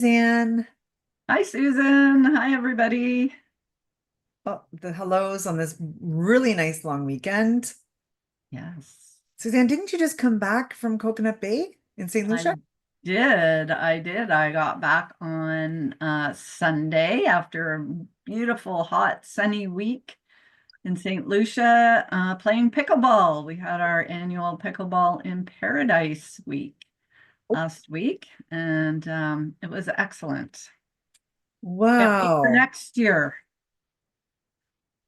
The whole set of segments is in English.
Suzanne. Hi, Susan. Hi, everybody. Oh, the hellos on this really nice long weekend. Yes, Suzanne, didn't you just come back from Coconut Bay in Saint I Lucia? did. I did. I got back on Sunday after a beautiful, hot, sunny week in St. Lucia playing pickleball. We had our annual Pickleball in Paradise week last week, and it was excellent. Can't wait for Wow, next year.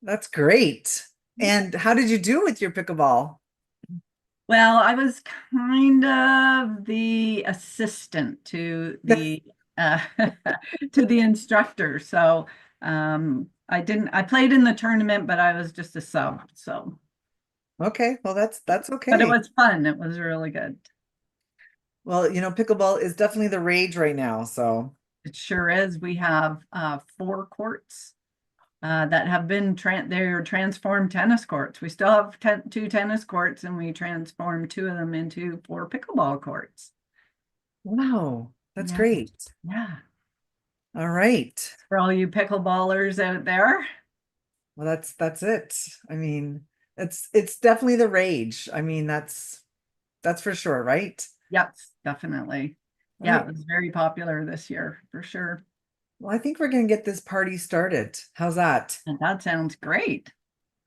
that's great. And how did you do with your pickleball? Well, I was kind of the assistant to the uh, to the instructor. So I played in the tournament, but I was just a sub. So, Okay, well that's but it okay. was fun. It was really good. Well, pickleball is definitely the rage right now, so It sure is. We have four courts that have been they're transformed tennis courts. We still have two tennis courts, and we transformed two of them into four pickleball courts. wow, that's Yeah, great. yeah. All right. For all you pickleballers out there. Well, that's it. I mean, it's definitely the rage. I mean, that's for sure, right? Yep, definitely. All Yeah, right. it was very popular this year for sure. Well, I think we're going to get this party started. How's that? And that sounds great.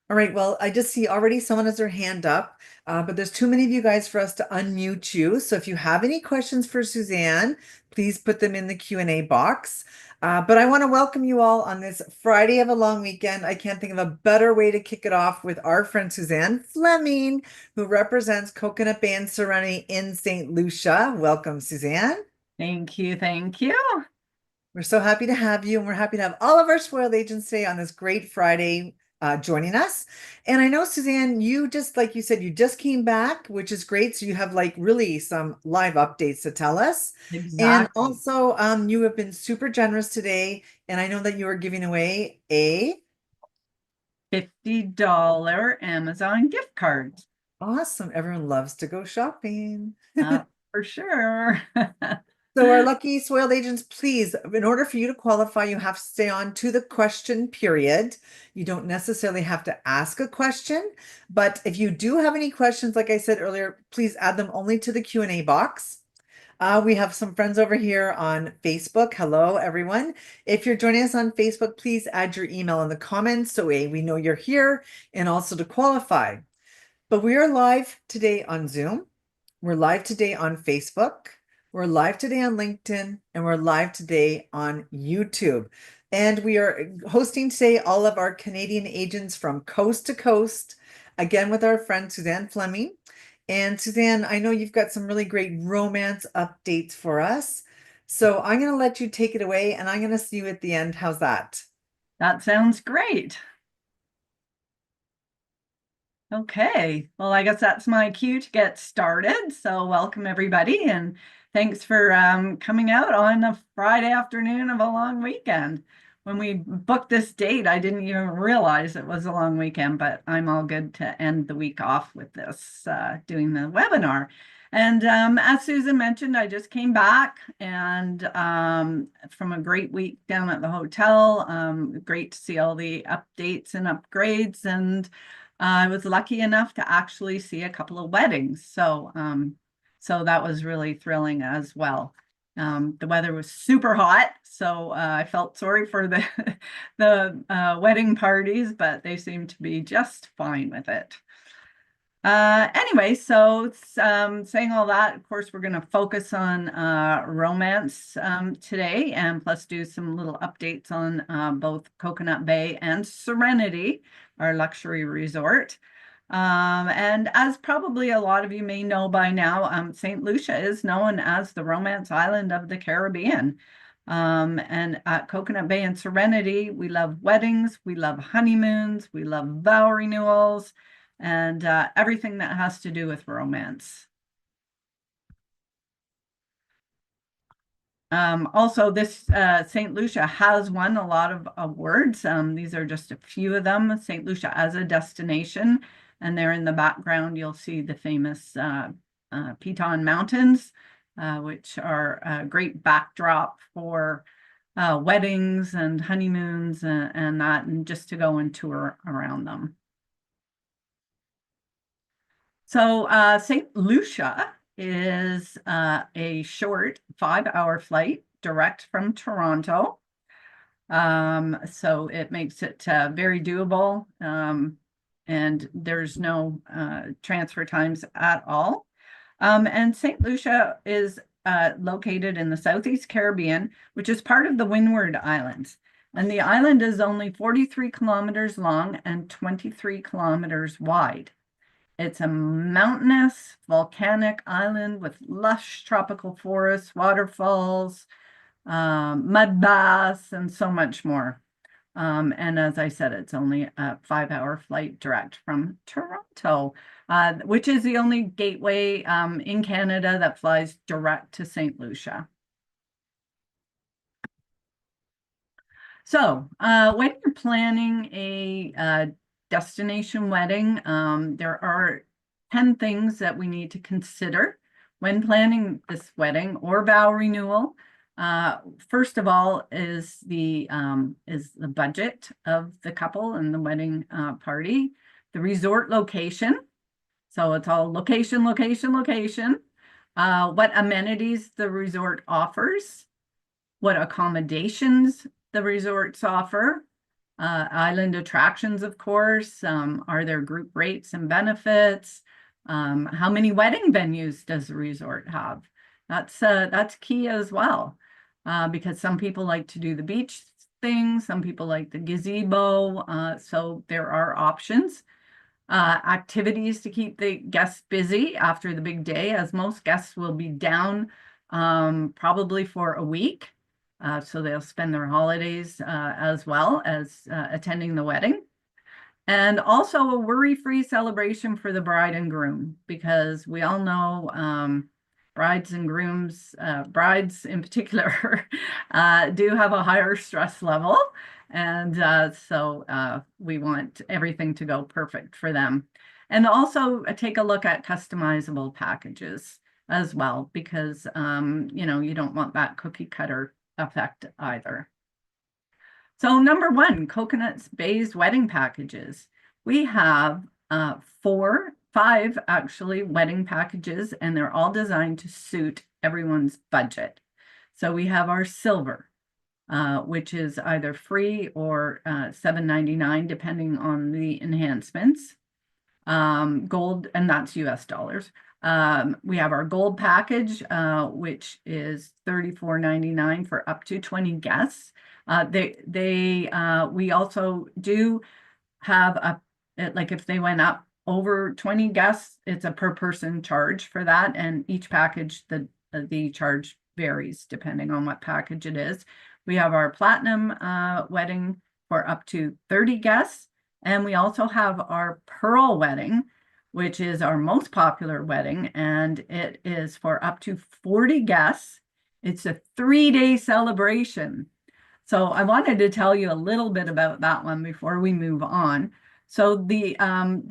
All right. Well, I just see already someone has their hand up, but there's too many of you guys for us to unmute you. So if you have any questions for Suzanne, please put them in the Q&A box. But I want to welcome you all on this Friday of a long weekend. I can't think of a better way to kick it off with our friend Suzanne Fleming, who represents Coconut Bay and Serenity in St. Lucia. Welcome, Suzanne. Thank you. Thank you. We're so happy to have you, and we're happy to have all of our spoiled agents today on this great Friday joining us. And I know, Suzanne, you just, like you said, you just came back, which is great. So you have like really some live updates to tell us. And Exactly. also, you have been super generous today. And I know that you are giving away a $50 Amazon gift cards. awesome. Everyone loves to go shopping. Uh, for sure. So our lucky soiled agents, please, in order for you to qualify, you have to stay on to the question period. You don't necessarily have to ask a question, but if you do have any questions, like I said earlier, please add them only to the Q&A box. We have some friends over here on Facebook. Hello, everyone. If you're joining us on Facebook, please add your email in the comments so we know you're here and also to qualify. But we are live today on Zoom. We're live today on Facebook. We're live today on LinkedIn, and we're live today on YouTube. And we are hosting today all of our Canadian agents from coast to coast, again with our friend Suzanne Fleming. And Suzanne, I know you've got some really great romance updates for us. So I'm going to let you take it away, and I'm going to see you at the end. How's that? That sounds great. Okay. Well, I guess that's my cue to get started. So welcome everybody and thanks for coming out on a Friday afternoon of a long weekend. When we booked this date, I didn't even realize it was a long weekend, but I'm all good to end the week off with this, doing the webinar. And as Susan mentioned, I just came back and from a great week down at the hotel. Great to see all the updates and upgrades, and I was lucky enough to actually see a couple of weddings. So that was really thrilling as well. The weather was super hot, so I felt sorry for the the wedding parties, but they seemed to be just fine with it. Anyway, so saying all that, of course, we're going to focus on romance today, and plus do some little updates on both Coconut Bay and Serenity, our luxury resort. And as probably a lot of you may know by now, St. Lucia is known as the romance island of the Caribbean. And at Coconut Bay and Serenity, we love weddings, we love honeymoons, we love vow renewals, and everything that has to do with romance. Also, this St. Lucia has won a lot of awards. These are just a few of them. St. Lucia as a destination, and there in the background, you'll see the famous Piton Mountains. which are a great backdrop for weddings and honeymoons and that, and just to go and tour around them. So Saint Lucia is a short 5-hour flight direct from Toronto. So it makes it very doable, and there's no transfer times at all. And Saint Lucia is located in the Southeast Caribbean, which is part of the Windward Islands. And the island is only 43 kilometers long and 23 kilometers wide. It's a mountainous, volcanic island with lush tropical forests, waterfalls, mud baths, and so much more. And as I said, it's only a 5-hour flight direct from Toronto, which is the only gateway in Canada that flies direct to Saint Lucia. So when you're planning a destination wedding, there are 10 things that we need to consider when planning this wedding or vow renewal. First of all is the budget of the couple and the wedding party, the resort location. So it's all location, location, location. What amenities the resort offers, what accommodations the resorts offer, island attractions, of course. Are there group rates and benefits? How many wedding venues does the resort have? That's key as well, because some people like to do the beach thing, some people like the gazebo, so there are options. Activities to keep the guests busy after the big day, as most guests will be down probably for a week. So they'll spend their holidays as well as attending the wedding. And also a worry-free celebration for the bride and groom, because we all know brides and grooms, brides in particular, do have a higher stress level. And so we want everything to go perfect for them. And also take a look at customizable packages as well, because you don't want that cookie cutter effect either. So number one, Coconuts Bay's wedding packages. We have 5 actually wedding packages, and they're all designed to suit everyone's budget. So we have our silver, which is either free or $7.99 depending on the enhancements. Gold, and that's US dollars. We have our gold package, which is $34.99 for up to 20 guests. We also do have like if they went up over 20 guests, it's a per person charge for that. And each package, the charge varies depending on what package it is. We have our platinum wedding for up to 30 guests. And we also have our pearl wedding, which is our most popular wedding, and it is for up to 40 guests. It's a 3-day celebration. So I wanted to tell you a little bit about that one before we move on. So the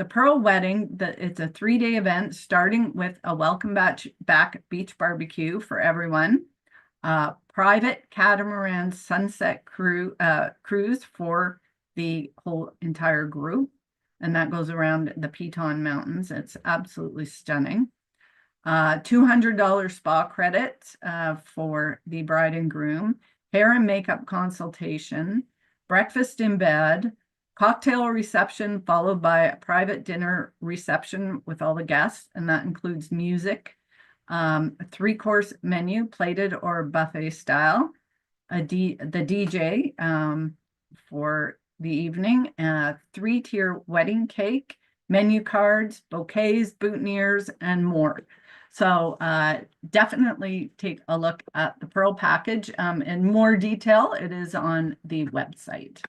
pearl wedding, it's a 3-day event starting with a welcome back beach barbecue for everyone, private catamaran sunset cruise for the whole entire group, and that goes around the Piton Mountains. It's absolutely stunning. $200 spa credit for the bride and groom, hair and makeup consultation, breakfast in bed, cocktail reception followed by a private dinner reception with all the guests, and that includes music, a 3-course menu, plated or buffet style, the DJ for the evening, 3-tier wedding cake, menu cards, bouquets, boutonnieres, and more. So definitely take a look at the Pearl package in more detail. It is on the website.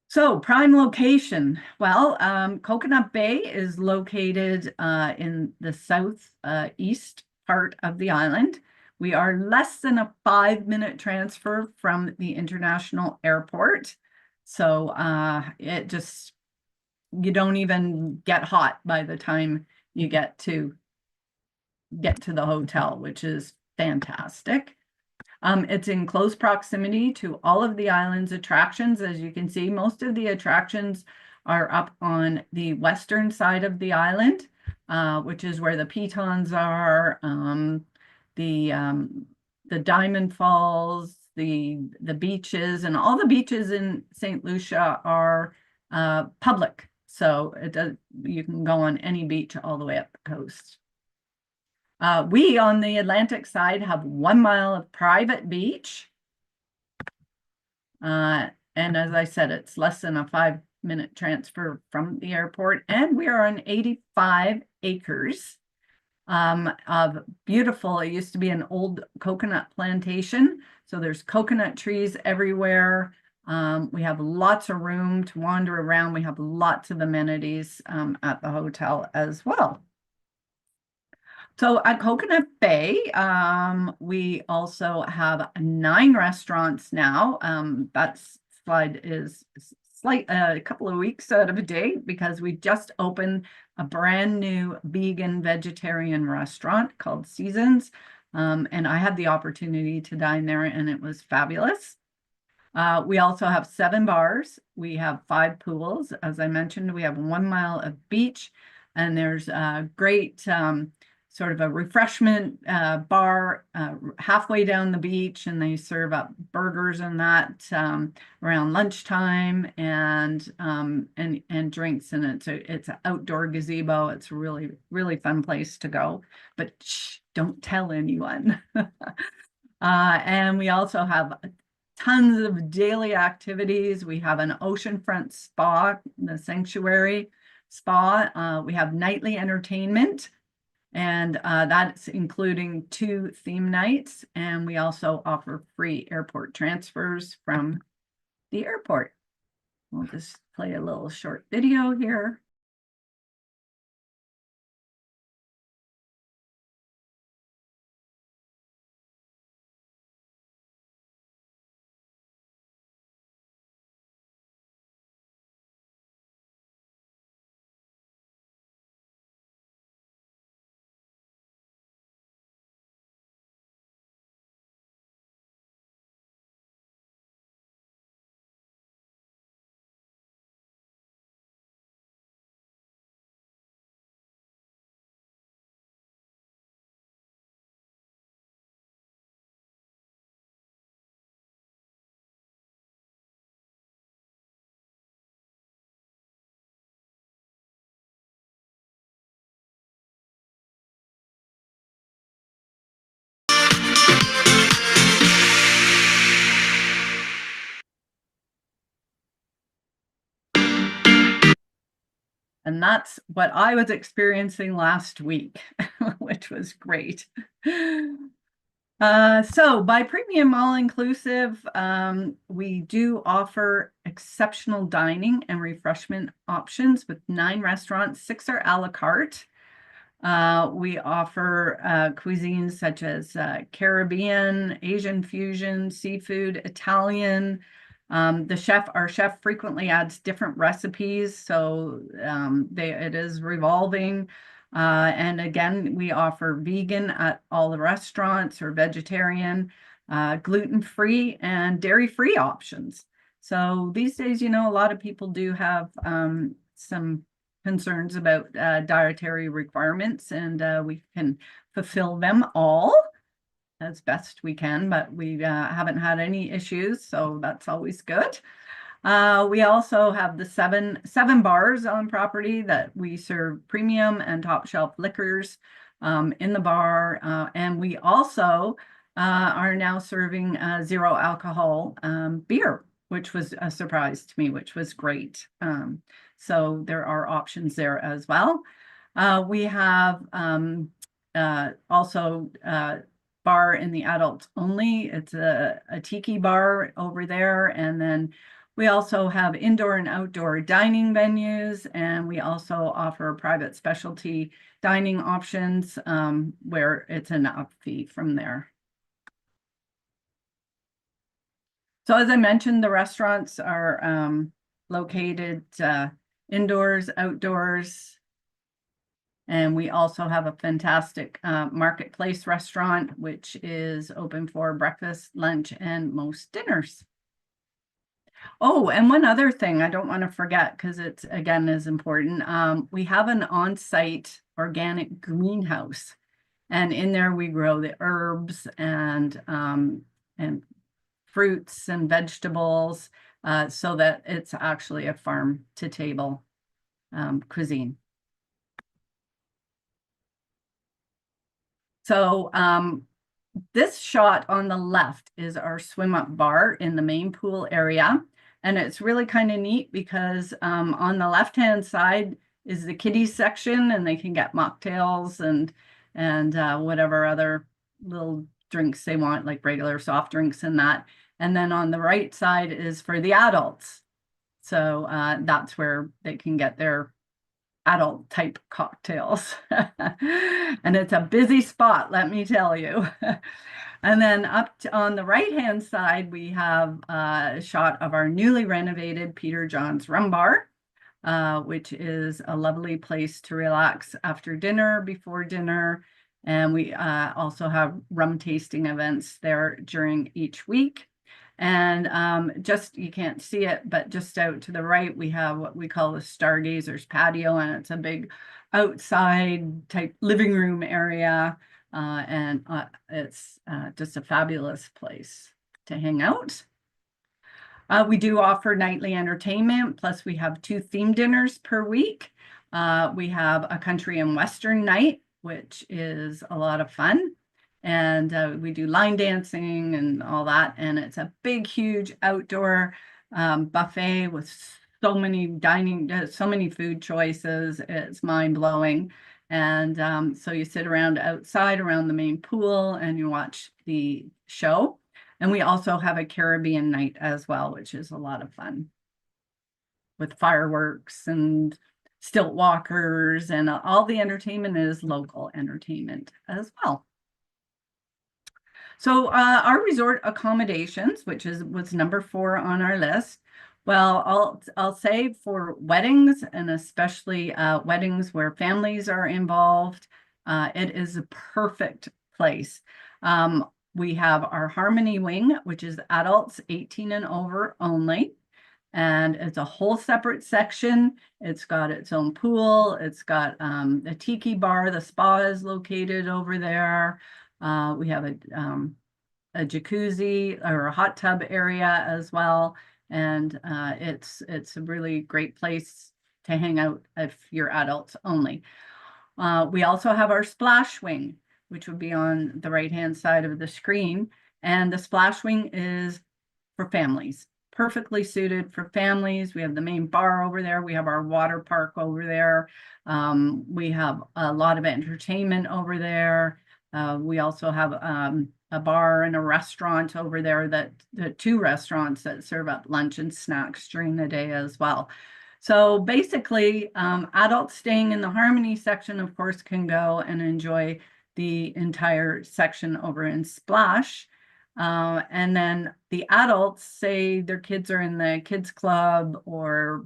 So prime location. Well, Coconut Bay is located in the southeast part of the island. We are less than a 5-minute transfer from the international airport. So you don't even get hot by the time you get to get to the hotel, which is fantastic. It's in close proximity to all of the island's attractions. As you can see, most of the attractions are up on the western side of the island, which is where the pitons are, the Diamond Falls, the beaches, and all the beaches in Saint Lucia are public. So you can go on any beach all the way up the coast. We on the Atlantic side have 1 mile of private beach. And as I said, it's less than a 5-minute transfer from the airport. And we are on 85 acres of beautiful, it used to be an old coconut plantation. So there's coconut trees everywhere. We have lots of room to wander around. We have lots of amenities at the hotel as well. So at Coconut Bay, we also have 9 restaurants now. That slide is a couple of weeks out of date because we just opened a brand new vegan vegetarian restaurant called Seasons. And I had the opportunity to dine there and it was fabulous. We also have 7 bars. We have 5 pools. As I mentioned, we have 1 mile of beach and there's a great sort of a refreshment bar halfway down the beach, and they serve up burgers and that around lunchtime, and drinks, and it's an outdoor gazebo. It's a really fun place to go, but shh, don't tell anyone. And we also have tons of daily activities. We have an oceanfront spa, the Sanctuary Spa. We have nightly entertainment. And that's including 2 theme nights. And we also offer free airport transfers from the airport. We'll just play a little short video here. And that's what I was experiencing last week, which was great. So by premium all-inclusive, we do offer exceptional dining and refreshment options with 9 restaurants. 6 are a la carte. We offer cuisines such as Caribbean, Asian fusion, seafood, Italian. Our chef frequently adds different recipes, so it is revolving. And again, we offer vegan at all the restaurants, or vegetarian, gluten-free and dairy-free options. So these days, a lot of people do have some concerns about dietary requirements, and we can fulfill them all as best we can, but we haven't had any issues, so that's always good. We also have the seven bars on property that we serve premium and top shelf liquors in the bar, and we also are now serving 0 alcohol beer, which was a surprise to me, which was great. So there are options there as well. We have also bar in the adults only. It's a tiki bar over there. And then we also have indoor and outdoor dining venues. And we also offer private specialty dining options where it's an up fee from there. So as I mentioned, the restaurants are located indoors, outdoors, And we also have a fantastic marketplace restaurant, which is open for breakfast, lunch, and most dinners. Oh, and one other thing I don't want to forget, because it's again is important. We have an on-site organic greenhouse, and in there we grow the herbs and fruits and vegetables, so that it's actually a farm to table cuisine. So this shot on the left is our swim up bar in the main pool area. And it's really kind of neat because on the left-hand side is the kiddies section, and they can get mocktails and whatever other little drinks they want, like regular soft drinks and that. And then on the right side is for the adults. So that's where they can get their adult type cocktails. And it's a busy spot, let me tell you. And then on the right-hand side, we have a shot of our newly renovated Peter John's Rum Bar, which is a lovely place to relax after dinner, before dinner. And we also have rum tasting events there during each week. And just, you can't see it, but just out to the right, we have what we call the Stargazer's Patio, and it's a big outside type living room area. And it's just a fabulous place to hang out. We do offer nightly entertainment, plus we have 2 theme dinners per week. We have a country and western night, which is a lot of fun. And we do line dancing and all that. And it's a big, huge outdoor buffet with so many food choices. It's mind-blowing. And so you sit around outside around the main pool and you watch the show. And we also have a Caribbean night as well, which is a lot of fun with fireworks and stilt walkers, and all the entertainment is local entertainment as well. So our resort accommodations, which was number 4 on our list. Well, I'll say for weddings, and especially weddings where families are involved, it is a perfect place. We have our Harmony Wing, which is adults 18 and over only. And it's a whole separate section. It's got its own pool. It's got a tiki bar. The spa is located over there. We have a jacuzzi or a hot tub area as well. And it's a really great place to hang out if you're adults only. We also have our splash wing, which would be on the right-hand side of the screen. And the splash wing is for families, perfectly suited for families. We have the main bar over there. We have our water park over there. We have a lot of entertainment over there. We also have a bar and a restaurant over there, the 2 restaurants that serve up lunch and snacks during the day as well. So basically, adults staying in the Harmony section, of course, can go and enjoy the entire section over in Splash. And then the adults, say their kids are in the kids club or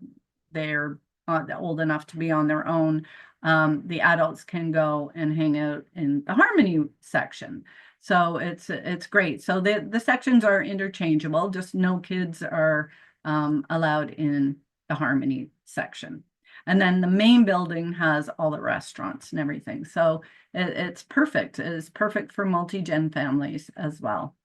they're old enough to be on their own, the adults can go and hang out in the Harmony section. So it's great. So the sections are interchangeable, just no kids are allowed in the Harmony section. And then the main building has all the restaurants and everything. So it's perfect. It's perfect for multi-gen families as well.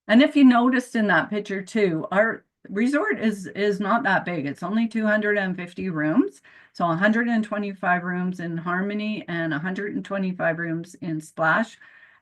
And if you noticed in that picture too, our resort is not that big. It's only 250 rooms. So 125 rooms in Harmony and 125 rooms in Splash.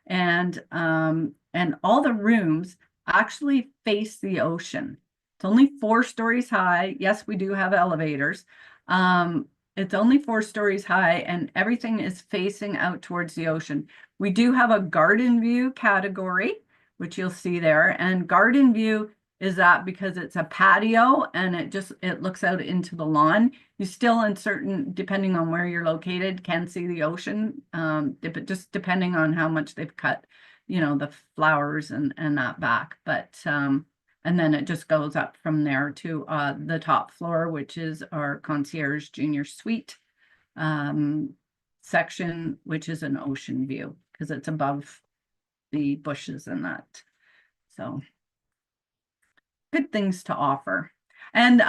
And all the rooms actually face the ocean. It's only 4 stories high. Yes, we do have elevators. It's only 4 stories high, and everything is facing out towards the ocean. We do have a garden view category, which you'll see there. And garden view is that because it's a patio and it looks out into the lawn. You still, in certain, depending on where you're located, can see the ocean, but just depending on how much they've cut, the flowers and that back. But And then it just goes up from there to the top floor, which is our concierge junior suite section, which is an ocean view because it's above the bushes and that. So good things to offer. And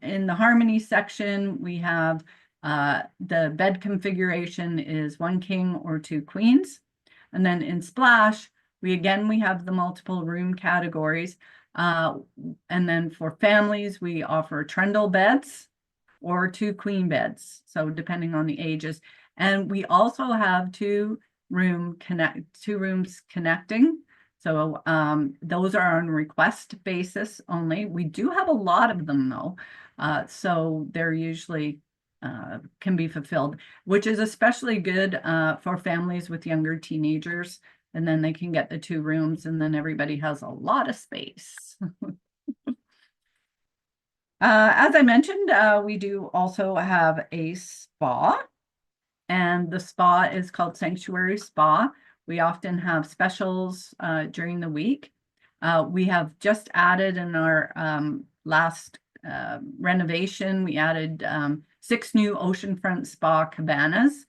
in the Harmony section, we have the bed configuration is 1 king or 2 queens. And then in Splash, we have the multiple room categories. And then for families, we offer trundle beds or 2 queen beds. So depending on the ages. And we also have 2 rooms connecting. So those are on request basis only. We do have a lot of them though. So they're usually can be fulfilled, which is especially good for families with younger teenagers. And then they can get the 2 rooms and then everybody has a lot of space. As I mentioned, we do also have a spa, and the spa is called Sanctuary Spa. We often have specials during the week. We have just added in our last renovation, we added 6 new oceanfront spa cabanas.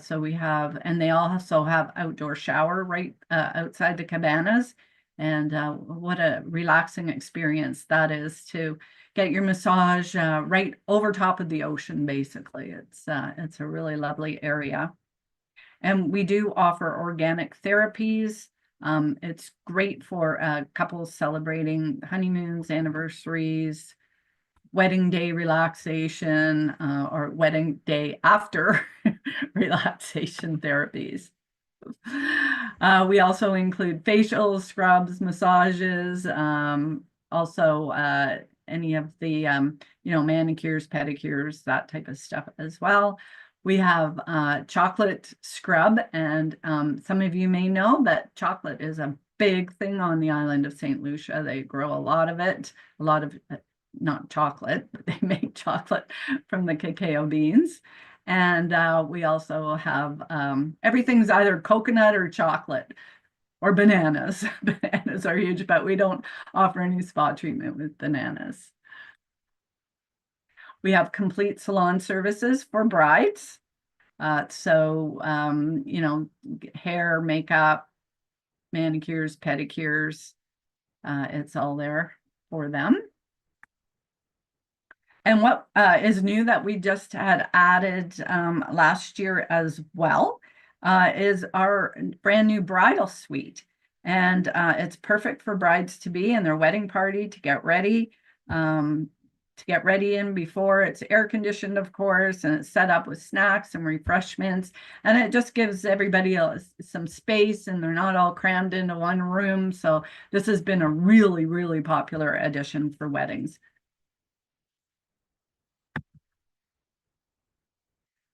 So we have, and they also have outdoor shower right outside the cabanas. And what a relaxing experience that is to get your massage right over top of the ocean, basically. It's a really lovely area. And we do offer organic therapies. It's great for couples celebrating honeymoons, anniversaries, wedding day relaxation, or wedding day after relaxation therapies. We also include facials, scrubs, massages, also any of the manicures, pedicures, that type of stuff as well. We have chocolate scrub, and some of you may know that chocolate is a big thing on the island of Saint Lucia. They grow a lot of it, a lot of not chocolate, but they make chocolate from the cacao beans. And we also have everything's either coconut or chocolate or bananas. Bananas are huge, but we don't offer any spa treatment with bananas. We have complete salon services for brides. So, hair, makeup, manicures, pedicures, it's all there for them. And what is new that we just had added last year as well is our brand new bridal suite. And it's perfect for brides to be in their wedding party, to get ready in before. It's air conditioned, of course, and it's set up with snacks and refreshments. And it just gives everybody some space, and they're not all crammed into one room. So this has been a really, really popular addition for weddings.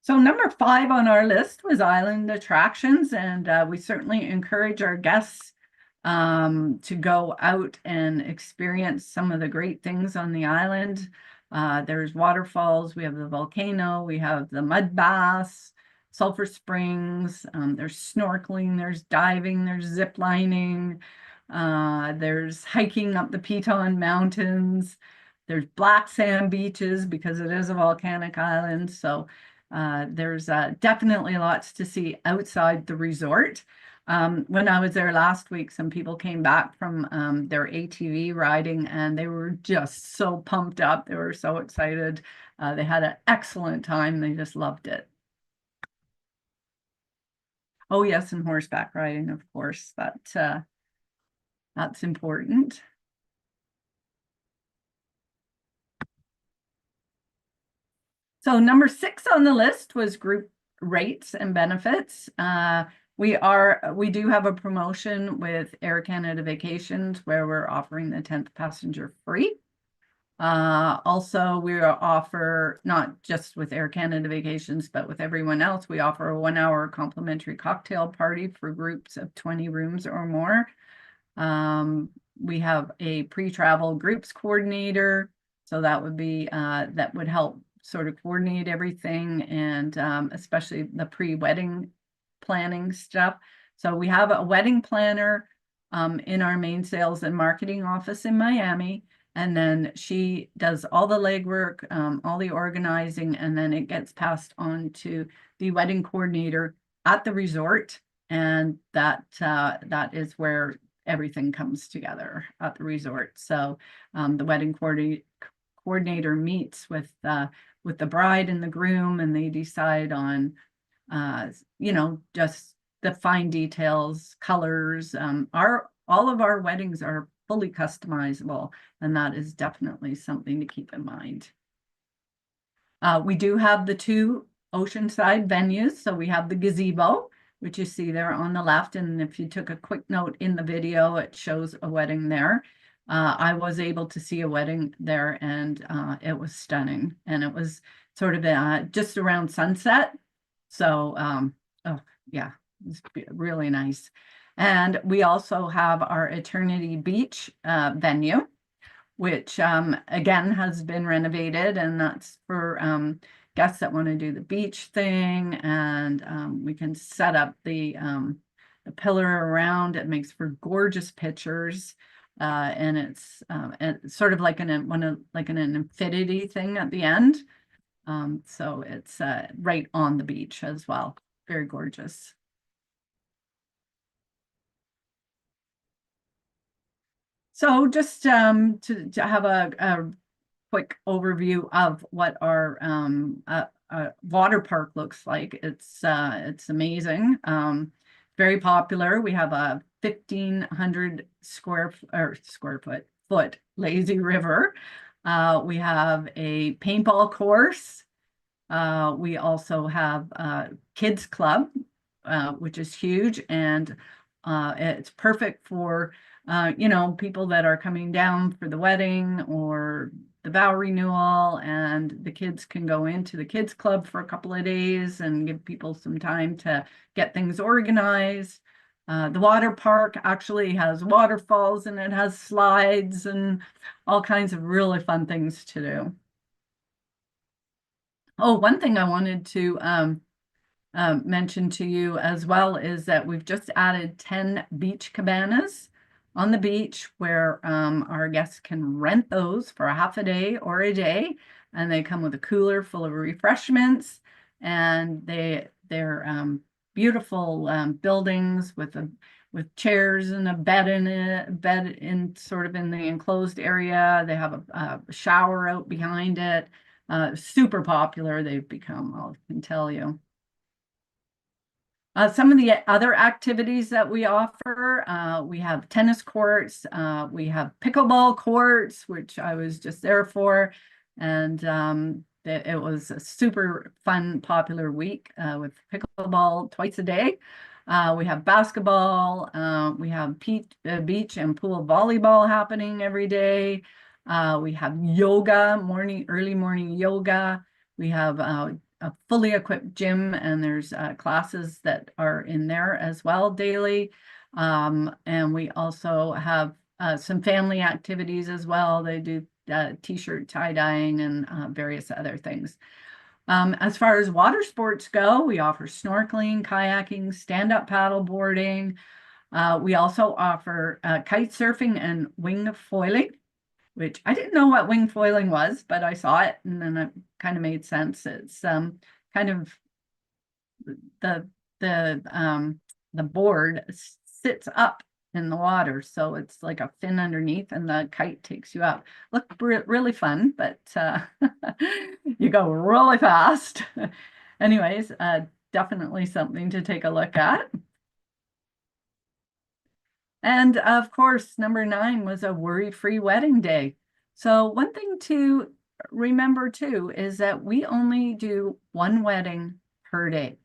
So number 5 on our list was island attractions, and we certainly encourage our guests to go out and experience some of the great things on the island. There's waterfalls, we have the volcano, we have the mud baths, sulfur springs, there's snorkeling, there's diving, there's zip lining, there's hiking up the Piton Mountains, there's black sand beaches because it is a volcanic island. So there's definitely lots to see outside the resort. When I was there last week, some people came back from their ATV riding, and they were just so pumped up. They were so excited. They had an excellent time. They just loved it. Oh yes, and horseback riding, of course. That's important. So number 6 on the list was group rates and benefits. We do have a promotion with Air Canada Vacations where we're offering the 10th passenger free. Also, we offer, not just with Air Canada Vacations, but with everyone else, we offer a 1-hour complimentary cocktail party for groups of 20 rooms or more. We have a pre-travel groups coordinator, so that would be that would help sort of coordinate everything, and especially the pre-wedding planning stuff. So we have a wedding planner in our main sales and marketing office in Miami. And then she does all the legwork, all the organizing, and then it gets passed on to the wedding coordinator at the resort. And that is where everything comes together at the resort. So the wedding coordinator meets with the bride and the groom, and they decide on just the fine details, colors. All of our weddings are fully customizable, and that is definitely something to keep in mind. We do have the two oceanside venues. So we have the gazebo, which you see there on the left. And if you took a quick note in the video, it shows a wedding there. I was able to see a wedding there, and it was stunning. And it was sort of just around sunset. So, oh yeah, it's really nice. And we also have our Eternity Beach venue, which again has been renovated, and that's for guests that want to do the beach thing. And we can set up the pillar around. It makes for gorgeous pictures. And it's sort of like an infinity thing at the end. So it's right on the beach as well. Very gorgeous. So just to have a quick overview of what our water park looks like. It's amazing. Very popular. We have a 1,500 square foot lazy river. We have a paintball course. We also have a kids club, which is huge, and it's perfect for people that are coming down for the wedding or the vow renewal, and the kids can go into the kids club for a couple of days and give people some time to get things organized. The water park actually has waterfalls, and it has slides and all kinds of really fun things to do. Oh, one thing I wanted to mention to you as well is that we've just added 10 beach cabanas on the beach, where our guests can rent those for a half a day or a day, and they come with a cooler full of refreshments, and they're beautiful buildings with chairs and a bed in sort of in the enclosed area. They have a shower out behind it. Super popular they've become, I can tell you. Some of the other activities that we offer, we have tennis courts, we have pickleball courts, which I was just there for, and it was a super fun, popular week with pickleball twice a day. We have basketball, we have beach and pool volleyball happening every day. We have yoga, early morning yoga. We have a fully equipped gym, and there's classes that are in there as well daily. And we also have some family activities as well. They do t-shirt tie-dyeing and various other things. As far as water sports go, we offer snorkeling, kayaking, stand-up paddle boarding. We also offer kite surfing and wing foiling, which I didn't know what wing foiling was, but I saw it, and then it kind of made sense. It's kind of the board sits up in the water, so it's like a fin underneath, and the kite takes you up. Look really fun, but you go really fast. Anyways, definitely something to take a look at. And of course, number 9 was a worry-free wedding day. So one thing to remember too is that we only do one wedding per day.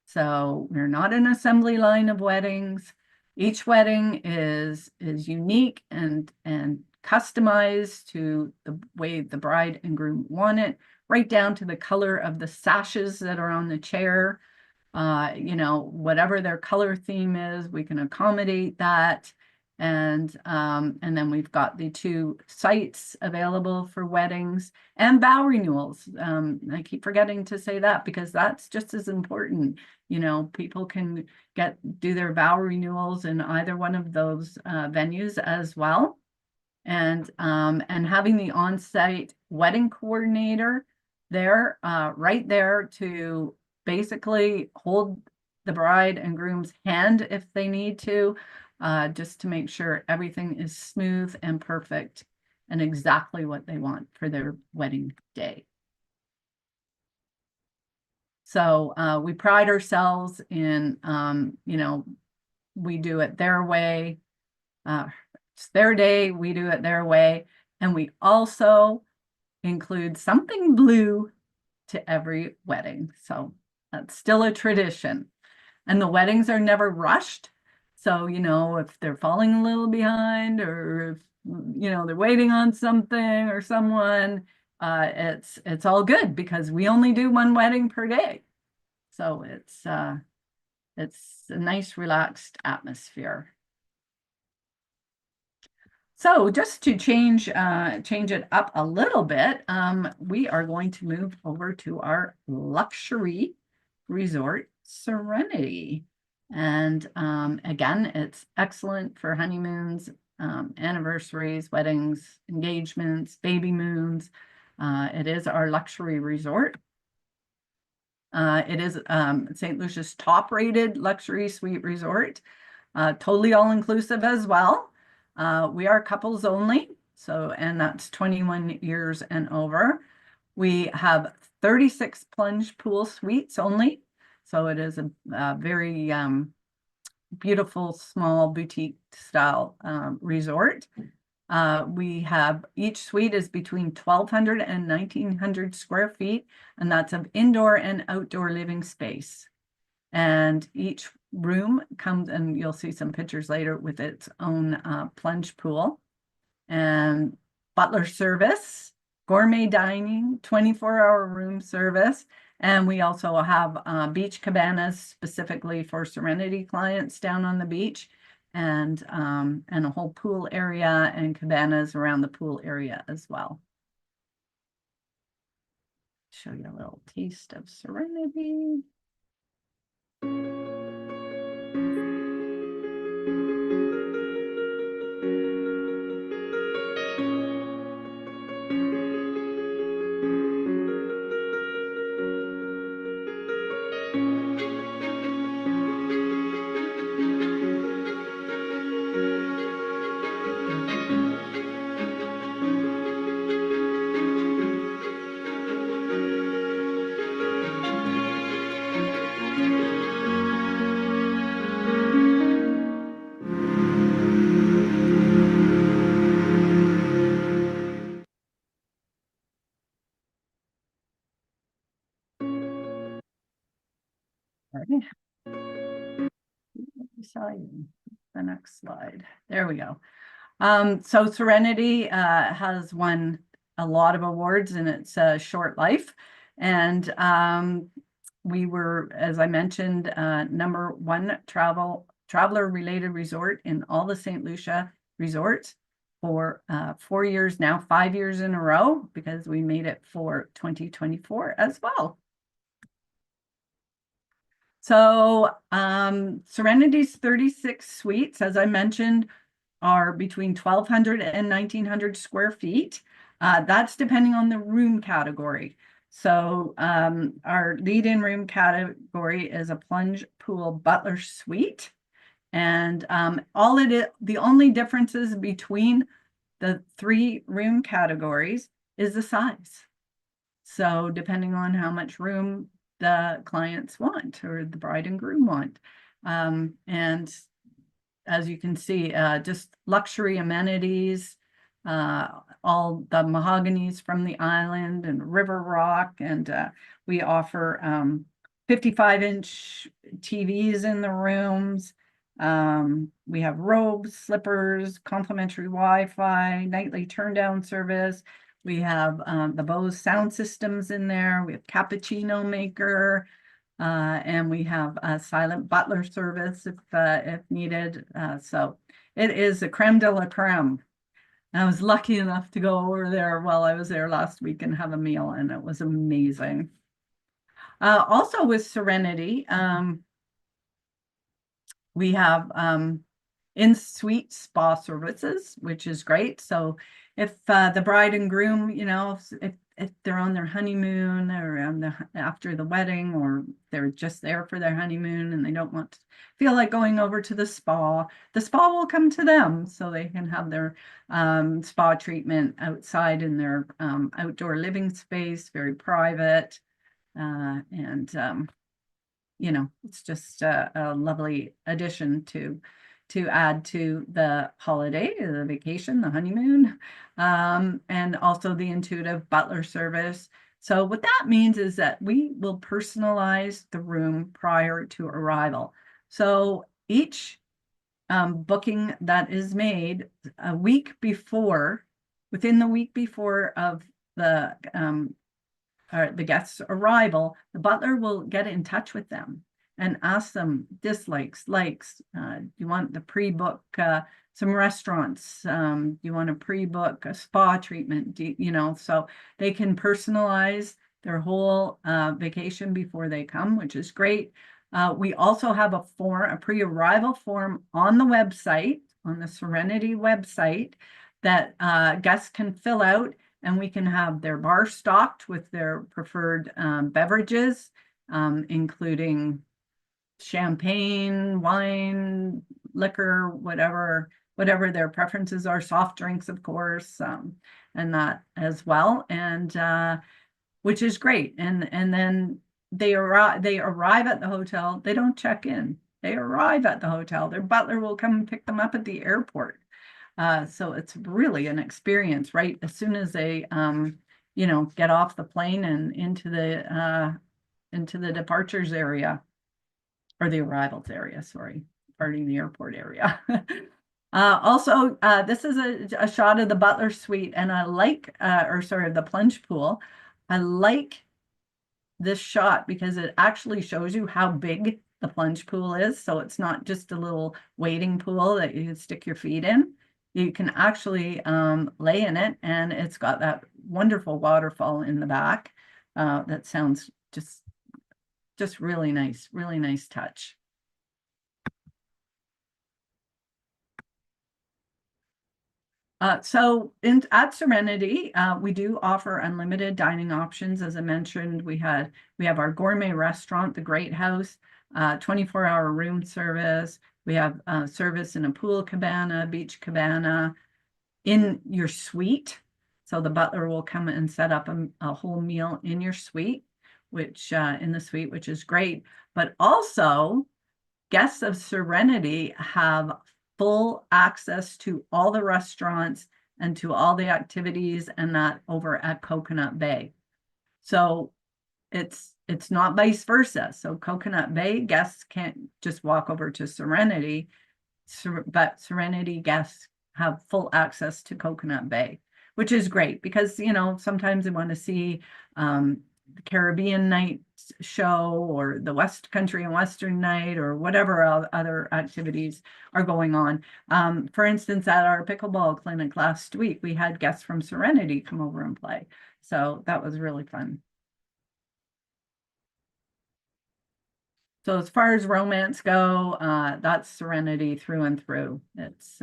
So we're not an assembly line of weddings. Each wedding is unique and customized to the way the bride and groom want it, right down to the color of the sashes that are on the chair. Whatever their color theme is, we can accommodate that. And then we've got the 2 sites available for weddings and vow renewals. I keep forgetting to say that because that's just as important. People can do their vow renewals in either one of those venues as well. And having the on-site wedding coordinator there, right there to basically hold the bride and groom's hand if they need to, just to make sure everything is smooth and perfect and exactly what they want for their wedding day. So we pride ourselves in, we do it their way. It's their day, we do it their way. And we also include something blue to every wedding. So that's still a tradition. And the weddings are never rushed. So, if they're falling a little behind or if, they're waiting on something or someone, it's all good because we only do 1 wedding per day. So it's a nice, relaxed atmosphere. So just to change it up a little bit, we are going to move over to our luxury resort, Serenity. And again, it's excellent for honeymoons, anniversaries, weddings, engagements, baby moons. It is our luxury resort. It is St. Lucia's top-rated luxury suite resort, totally all-inclusive as well. We are couples only, and that's 21 years and over. We have 36 plunge pool suites only, so it is a very beautiful, small boutique style resort. Each suite is between 1,200 and 1,900 square feet, and that's of indoor and outdoor living space. And each room comes, and you'll see some pictures later, with its own plunge pool and butler service, gourmet dining, 24-hour room service. And we also have beach cabanas specifically for Serenity clients down on the beach, and a whole pool area and cabanas around the pool area as well. Show you a little taste of Serenity. The next slide. There we go. So Serenity has won a lot of awards in its short life. And we were, as I mentioned, #1 traveler-related resort in all the Saint Lucia resorts for 4 years now, 5 years in a row, because we made it for 2024 as well. So Serenity's 36 suites, as I mentioned, are between 1,200 and 1,900 square feet. That's depending on the room category. So our lead-in room category is a plunge pool butler suite. And the only differences between the 3 room categories is the size. So depending on how much room the clients want or the bride and groom want. And as you can see, just luxury amenities, all the mahoganies from the island and river rock. And we offer 55-inch TVs in the rooms. We have robes, slippers, complimentary Wi-Fi, nightly turn down service. We have the Bose sound systems in there. We have cappuccino maker. And we have a silent butler service if needed. So it is a creme de la creme. And I was lucky enough to go over there while I was there last week and have a meal, and it was amazing. Also with Serenity, we have in-suite spa services, which is great. So if the bride and groom, if they're on their honeymoon or after the wedding, or they're just there for their honeymoon and they don't want to feel like going over to the spa will come to them so they can have their spa treatment outside in their outdoor living space, very private. And it's just a lovely addition to add to the holiday, the vacation, the honeymoon, and also the intuitive butler service. So what that means is that we will personalize the room prior to arrival. So each booking that is made a week before, within the week before of the guest's arrival, the butler will get in touch with them and ask them dislikes, likes. Do you want to pre-book some restaurants? Do you want to pre-book a spa treatment? So they can personalize their whole vacation before they come, which is great. We also have a pre-arrival form on the website, on the Serenity website, that guests can fill out, and we can have their bar stocked with their preferred beverages, including champagne, wine, liquor, whatever their preferences are, soft drinks, of course, and that as well, and which is great. And then they arrive at the hotel. They don't check in. They arrive at the hotel. Their butler will come and pick them up at the airport. So it's really an experience, right? As soon as they, get off the plane and into the departures area, or the arrivals area, sorry, pardon, the airport area. Also, this is a shot of the butler suite, and I like, the plunge pool. I like this shot because it actually shows you how big the plunge pool is. So it's not just a little wading pool that you can stick your feet in. You can actually lay in it, and it's got that wonderful waterfall in the back. That sounds just really nice touch. So at Serenity, we do offer unlimited dining options. As I mentioned, we have our gourmet restaurant, the Great House, 24-hour room service. We have service in a pool cabana, beach cabana, in your suite. So the butler will come and set up a whole meal in your suite, which is great. But also, guests of Serenity have full access to all the restaurants and to all the activities and that over at Coconut Bay. So it's not vice versa. So Coconut Bay guests can't just walk over to Serenity, but Serenity guests have full access to Coconut Bay, which is great because, sometimes they want to see the Caribbean night show or the West Country and Western night or whatever other activities are going on. For instance, at our pickleball clinic last week, we had guests from Serenity come over and play. So that was really fun. So as far as romance go, that's Serenity through and through. It's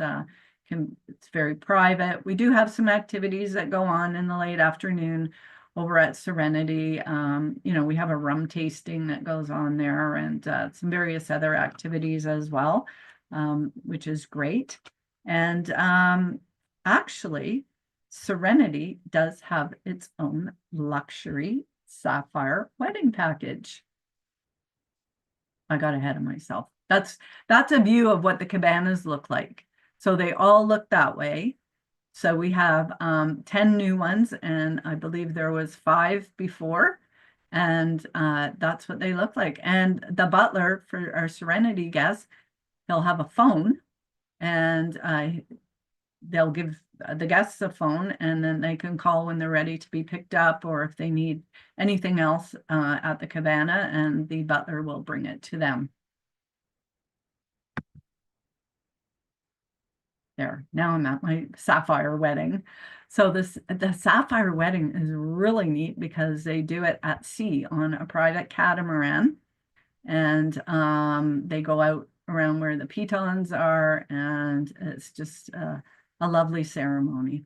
very private. We do have some activities that go on in the late afternoon over at Serenity. We have a rum tasting that goes on there, and some various other activities as well, which is great. And actually, Serenity does have its own luxury sapphire wedding package. I got ahead of myself. That's a view of what the cabanas look like. So they all look that way. So we have 10 new ones, and I believe there was 5 before, and that's what they look like. And the butler for our Serenity guests, he'll have a phone, and they'll give the guests a phone, and then they can call when they're ready to be picked up, or if they need anything else at the cabana, and the butler will bring it to them. There, now I'm at my sapphire wedding. So the sapphire wedding is really neat because they do it at sea on a private catamaran, and they go out around where the pitons are, and it's just a lovely ceremony.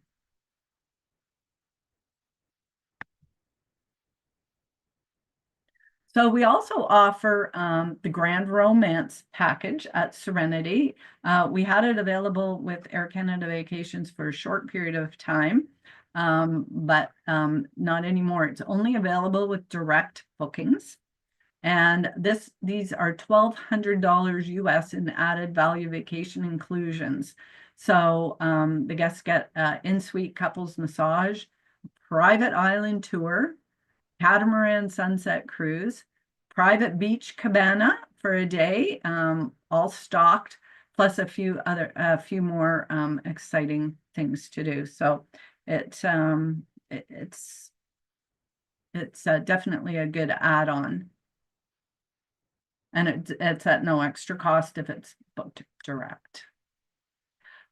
So we also offer the Grand Romance package at Serenity. We had it available with Air Canada Vacations for a short period of time, but not anymore. It's only available with direct bookings. And these are $1,200 US in added value vacation inclusions. So the guests get in-suite couples massage, private island tour, catamaran sunset cruise, private beach cabana for a day, all stocked, plus a few more exciting things to do. So it's definitely a good add-on. And it's at no extra cost if it's booked direct.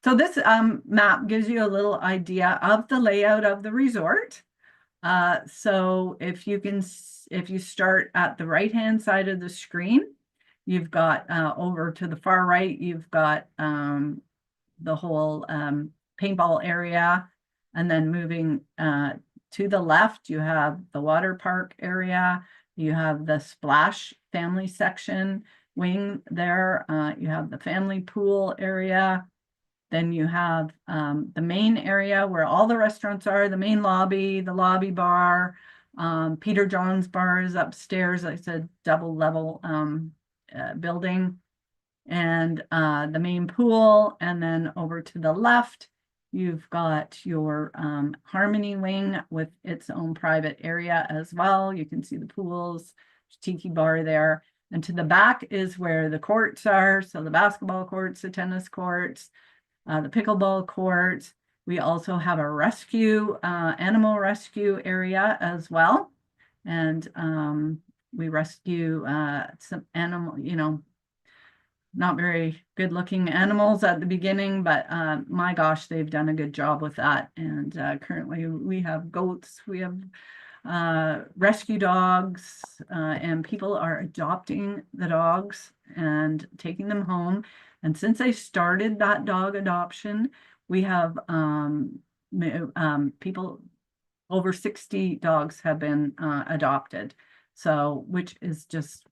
So this map gives you a little idea of the layout of the resort. So if you start at the right-hand side of the screen, you've got over to the far right, you've got the whole paintball area, and then moving to the left, you have the water park area. You have the splash family section wing there. You have the family pool area. Then you have the main area where all the restaurants are, the main lobby, the lobby bar. Peter John's bar is upstairs. It's a double level building. And the main pool. And then over to the left, you've got your Harmony wing with its own private area as well. You can see the pools, tiki bar there. And to the back is where the courts are. So the basketball courts, the tennis courts, the pickleball courts. We also have a rescue, animal rescue area as well. And we rescue some animal, not very good looking animals at the beginning, but my gosh, they've done a good job with that. And currently we have goats, we have rescue dogs, and people are adopting the dogs and taking them home. And since I started that dog adoption, we have people, over 60 dogs have been adopted. So, which is just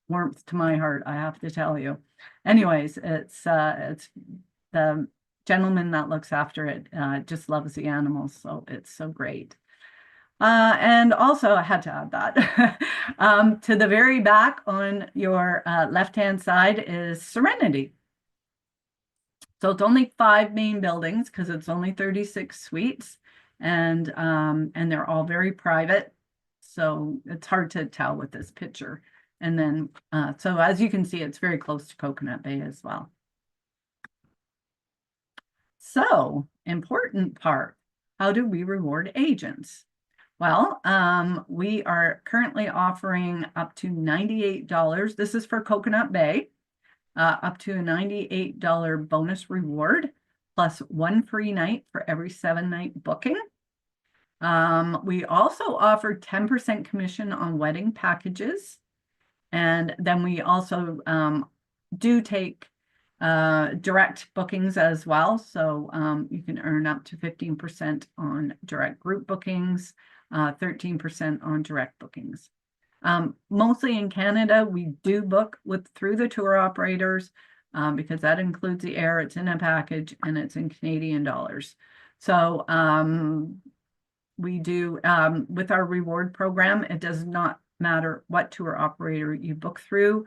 warmth to my heart, I have to tell you. Anyways, it's the gentleman that looks after it just loves the animals, so it's so great. And also, I had to add that to the very back on your left-hand side is Serenity. So it's only 5 main buildings because it's only 36 suites, and they're all very private. So it's hard to tell with this picture. And then, so as you can see, it's very close to Coconut Bay as well. So, important part, how do we reward agents? Well, we are currently offering up to $98. This is for Coconut Bay, up to a $98 bonus reward, plus 1 free night for every 7-night booking. We also offer 10% commission on wedding packages. And then we also do take direct bookings as well. So you can earn up to 15% on direct group bookings, 13% on direct bookings. Mostly in Canada, we do book through the tour operators because that includes the air, it's in a package, and it's in Canadian dollars. So we do, with our reward program, it does not matter what tour operator you book through.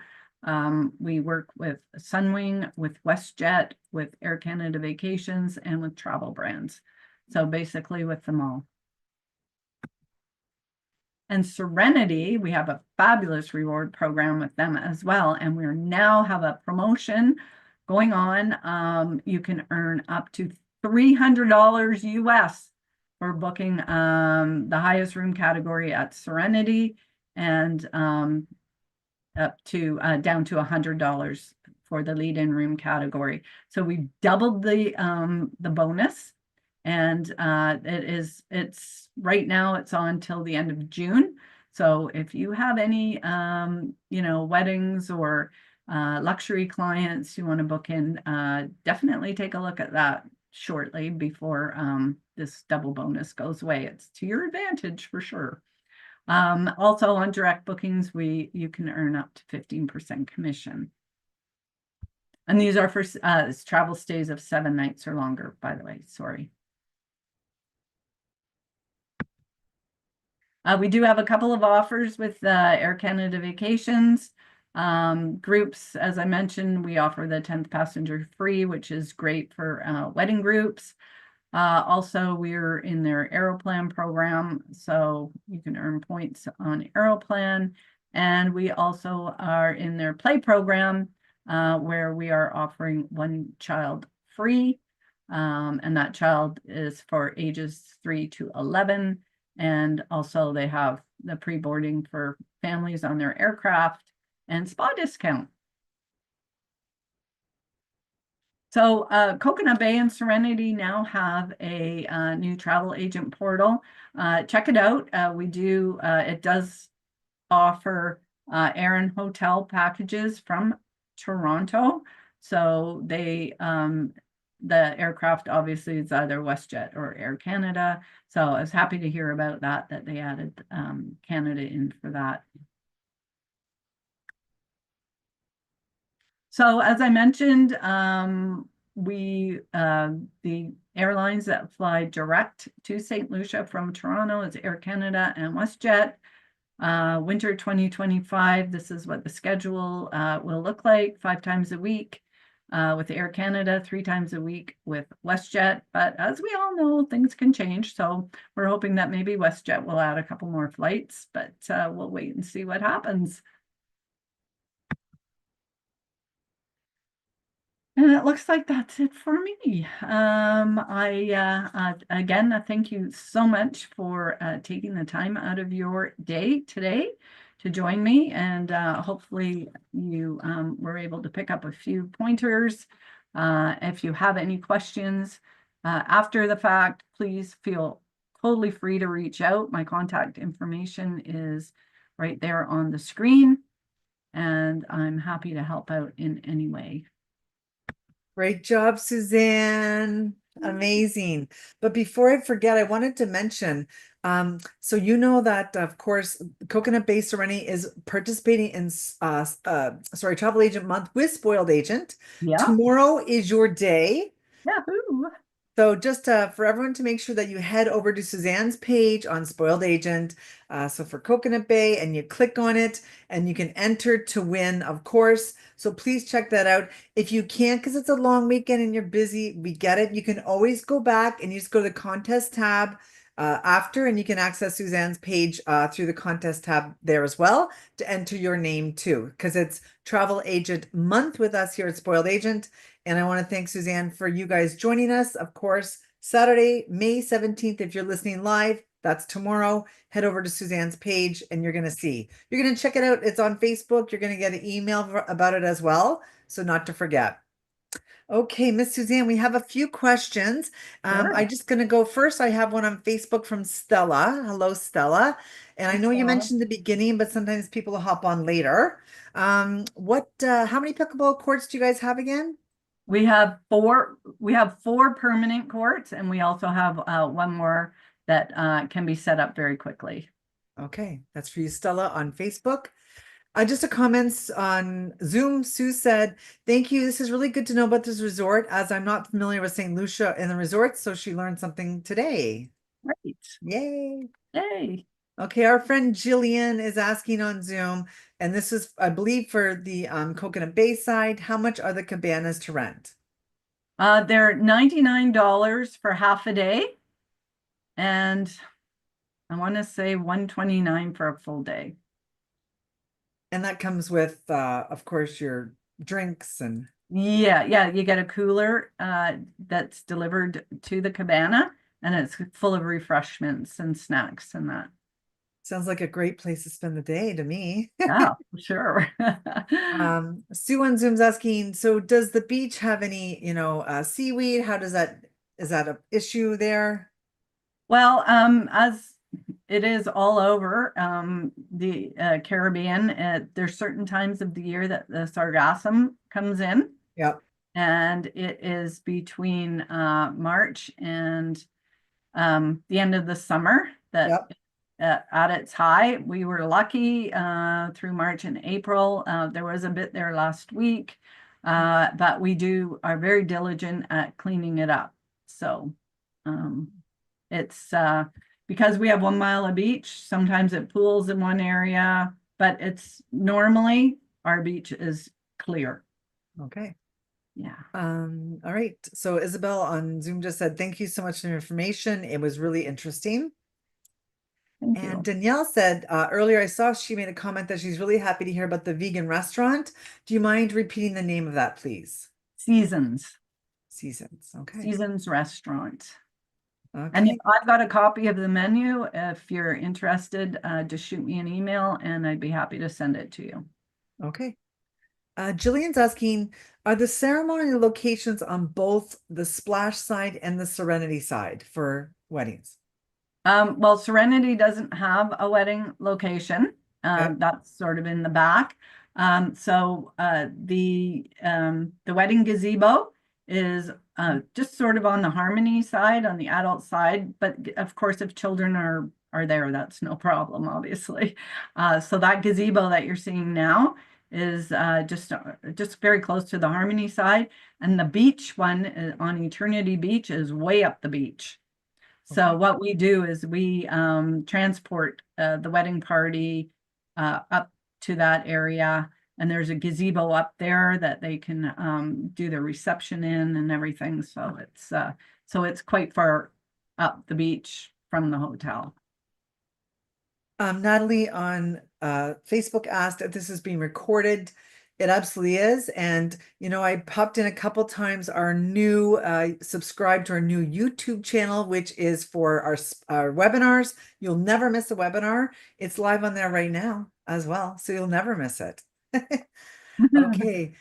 We work with Sunwing, with WestJet, with Air Canada Vacations, and with travel brands. So basically with them all. And Serenity, we have a fabulous reward program with them as well. And we now have a promotion going on. You can earn up to $300 US for booking the highest room category at Serenity, and up to down to $100 for the lead-in room category. So we doubled the bonus, and it's right now it's on till the end of June. So if you have any weddings or luxury clients you want to book in, definitely take a look at that shortly before this double bonus goes away. It's to your advantage for sure. Also on direct bookings, you can earn up to 15% commission. And these are for travel stays of 7 nights or longer, by the way, sorry. We do have a couple of offers with Air Canada Vacations. Groups, as I mentioned, we offer the 10th passenger free, which is great for wedding groups. Also, we're in their Aeroplan program, so you can earn points on Aeroplan. And we also are in their Play program, where we are offering one child free. And that child is for ages 3 to 11. And also they have the pre-boarding for families on their aircraft and spa discount. So Coconut Bay and Serenity now have a new travel agent portal. Check it out. It does offer air and hotel packages from Toronto. So the aircraft obviously is either WestJet or Air Canada. So I was happy to hear about that they added Canada in for that. So as I mentioned, the airlines that fly direct to Saint Lucia from Toronto is Air Canada and WestJet. Winter 2025, this is what the schedule will look like: 5 times a week with Air Canada, 3 times a week with WestJet. But as we all know, things can change. So we're hoping that maybe WestJet will add a couple more flights, but we'll wait and see what happens. And it looks like that's it for me. Again, thank you so much for taking the time out of your day today to join me, and hopefully you were able to pick up a few pointers. If you have any questions after the fact, please feel totally free to reach out. My contact information is right there on the screen, and I'm happy to help out in any way. Great job, Suzanne. Amazing. But before I forget, I wanted to mention, so you know that, of course, Coconut Bay Serenity is participating in Travel Agent Month with Spoiled Agent. Yeah. Tomorrow is your day. Yahoo! So just for everyone to make sure that you head over to Suzanne's page on Spoiled Agent. So for Coconut Bay, and you click on it and you can enter to win, of course. So please check that out. If you can't, because it's a long weekend and you're busy, we get it. You can always go back and you just go to the contest tab after, and you can access Suzanne's page through the contest tab there as well to enter your name too, because it's Travel Agent Month with us here at Spoiled Agent. And I want to thank Suzanne for you guys joining us. Of course, Saturday, May 17th, if you're listening live, that's tomorrow. Head over to Suzanne's page and you're going to see. You're going to check it out. It's on Facebook. You're going to get an email about it as well. So not to forget. Okay, Miss Suzanne, we have a few questions. Sure. I'm just going to go first. I have one on Facebook from Stella. Hello, Stella. And I know you mentioned the beginning, but sometimes people hop on later. How many pickleball courts do you guys have again? We have four permanent courts, and we also have one more that can be set up very quickly. Okay, that's for you, Stella, on Facebook. Just a comments on Zoom. Sue said, thank you. This is really good to know about this resort, as I'm not familiar with St. Lucia and the resort, so she learned something today. Right. Yay. Yay. Okay, our friend Jillian is asking on Zoom, and this is, I believe, for the Coconut Bay side. How much are the cabanas to rent? They're $99 for half a day, and I want to say $129 for a full day. And that comes with, of course, your drinks and Yeah, you get a cooler that's delivered to the cabana, and it's full of refreshments and snacks and that. Sounds like a great place to spend the day to me. Yeah, for sure. Sue on Zoom's asking, so does the beach have any, seaweed? How does that, is that an issue there? Well, as it is all over the Caribbean, there's certain times of the year that the sargassum comes in, Yep, and it is between March and the end of the summer that yep. at its high. We were lucky through March and April. There was a bit there last week, but are very diligent at cleaning it up. So it's because we have 1 mile of beach, sometimes it pools in one area, but it's normally our beach is clear. Okay. Yeah. All right. So Isabel on Zoom just said, thank you so much for the information. It was really interesting. Thank And you. Danielle said earlier, I saw she made a comment that she's really happy to hear about the vegan restaurant. Do you mind repeating the name of that, please? Seasons. Seasons. Okay. Seasons Restaurant. And if Okay. I've got a copy of the menu, if you're interested, just shoot me an email and I'd be happy to send it to you. Okay. Jillian's asking, are the ceremony locations on both the splash side and the serenity side for weddings? Well, Serenity doesn't have a wedding location. Okay. That's sort of in the back. The wedding gazebo is just sort of on the Harmony side, on the adult side. But of course, if children are there, that's no problem, obviously. So that gazebo that you're seeing now is just very close to the Harmony side, and the beach one on Eternity Beach is way up the beach. So Okay. what we do is we transport the wedding party up to that area, and there's a gazebo up there that they can do their reception in and everything. So it's quite far up the beach from the hotel. Natalie on Facebook asked if this is being recorded. It absolutely is. And, I popped in a couple times our new, subscribe to our new YouTube channel, which is for our webinars. You'll never miss a webinar. It's live on there right now as well. So you'll never miss it. Okay.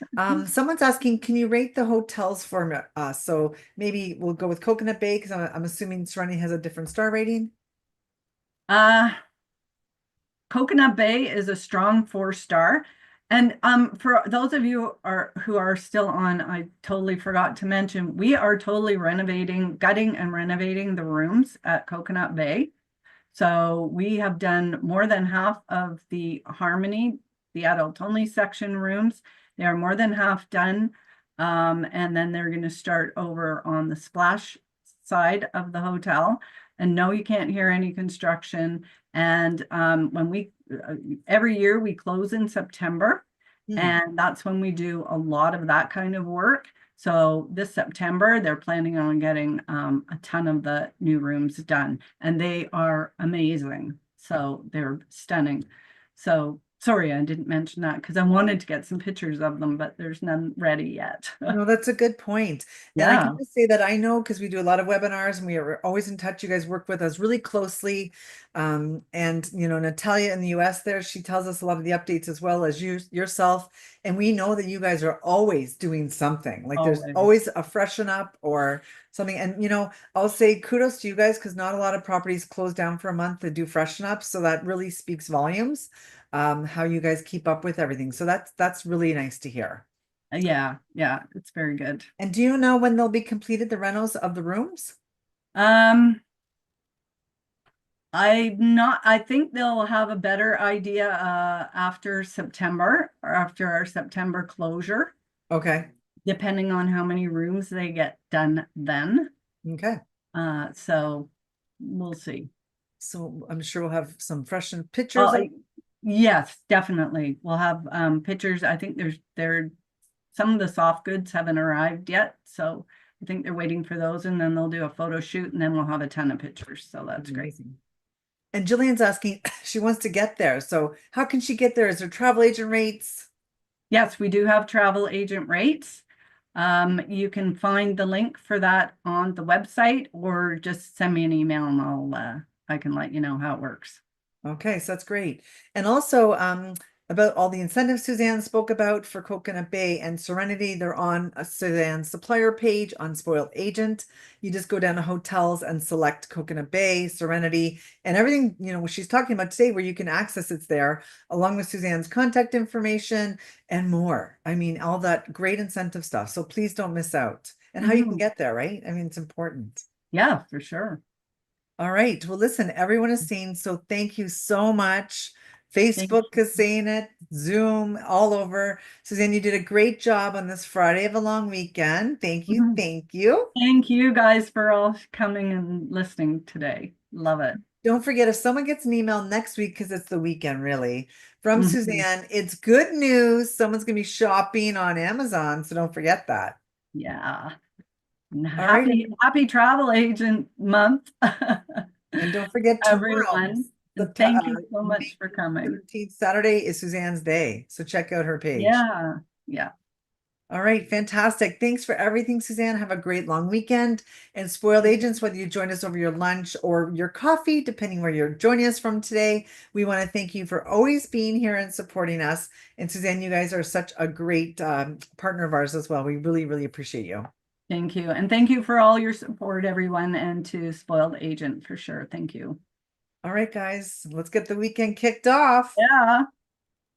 Someone's asking, can you rate the hotels for us? So maybe we'll go with Coconut Bay because I'm assuming Serenity has a different star rating. Uh, Coconut Bay is a strong 4-star. And for those of you who are still on, I totally forgot to mention, we are totally gutting and renovating the rooms at Coconut Bay. So we have done more than half of the Harmony, the adult only section rooms. They are more than half done. And then they're going to start over on the splash side of the hotel. And no, you can't hear any construction. And every year we close in September, Hmm. and that's when we do a lot of that kind of work. So this September, they're planning on getting a ton of the new rooms done, and they are amazing. So they're stunning. So sorry, I didn't mention that because I wanted to get some pictures of them, but there's none ready yet. No, that's a good point. And I can Yeah. just say that I know because we do a lot of webinars and we are always in touch. You guys work with us really closely. And Natalia in the US there, she tells us a lot of the updates as well as yourself. And we know that you guys are always doing something. Like there's Always. always a freshen up or something. And I'll say kudos to you guys because not a lot of properties close down for a month to do freshen up. So that really speaks volumes, how you guys keep up with everything. So that's really nice to hear. Yeah, it's very good. And do you know when they'll be completed, the renos of the rooms? Um, I think they'll have a better idea after September or after our September closure, Okay. depending on how many rooms they get done then. Okay. So we'll see. So I'm sure we'll have some fresh pictures Oh, of. yes, definitely. We'll have pictures. I think some of the soft goods haven't arrived yet, so I think they're waiting for those, and then they'll do a photo shoot, and then we'll have a ton of pictures. So that's great. Amazing. And Jillian's asking, she wants to get there. So how can she get there? Is there travel agent rates? Yes, we do have travel agent rates. You can find the link for that on the website, or just send me an email and I can let you know how it works. Okay, so that's great. And also, about all the incentives Suzanne spoke about for Coconut Bay and Serenity, they're on a Suzanne supplier page on Spoiled Agent. You just go down to hotels and select Coconut Bay, Serenity, and everything, what she's talking about today, where you can access it's there, along with Suzanne's contact information and more. I mean, all that great incentive stuff. So please don't miss out. And how you can Mhm. get there, right? I mean, it's important. Yeah, for sure. All right. Well, listen, everyone is seen. So thank you so much. Thank Facebook you. is saying it, Zoom, all over. Suzanne, you did a great job on this Friday of a long weekend. Thank you. Mhm. Thank you. Thank you guys for all coming and listening today. Love it. Don't forget, if someone gets an email next week, because it's the weekend, really, from Mhm. Suzanne, it's good news. Someone's going to be shopping on Amazon. So don't forget that. Yeah. And All right. happy travel agent month, And don't forget tomorrow, everyone. And thank you so May much for coming. 13th, Saturday is Suzanne's day. So check out her page. Yeah. Yeah. All right, fantastic. Thanks for everything, Suzanne. Have a great long weekend. And Spoiled Agents, whether you join us over your lunch or your coffee, depending where you're joining us from today, we want to thank you for always being here and supporting us. And Suzanne, you guys are such a great partner of ours as well. We really, really appreciate you. Thank you. And thank you for all your support, everyone, and to Spoiled Agent for sure. Thank you. All right, guys, let's get the weekend kicked off. Yeah.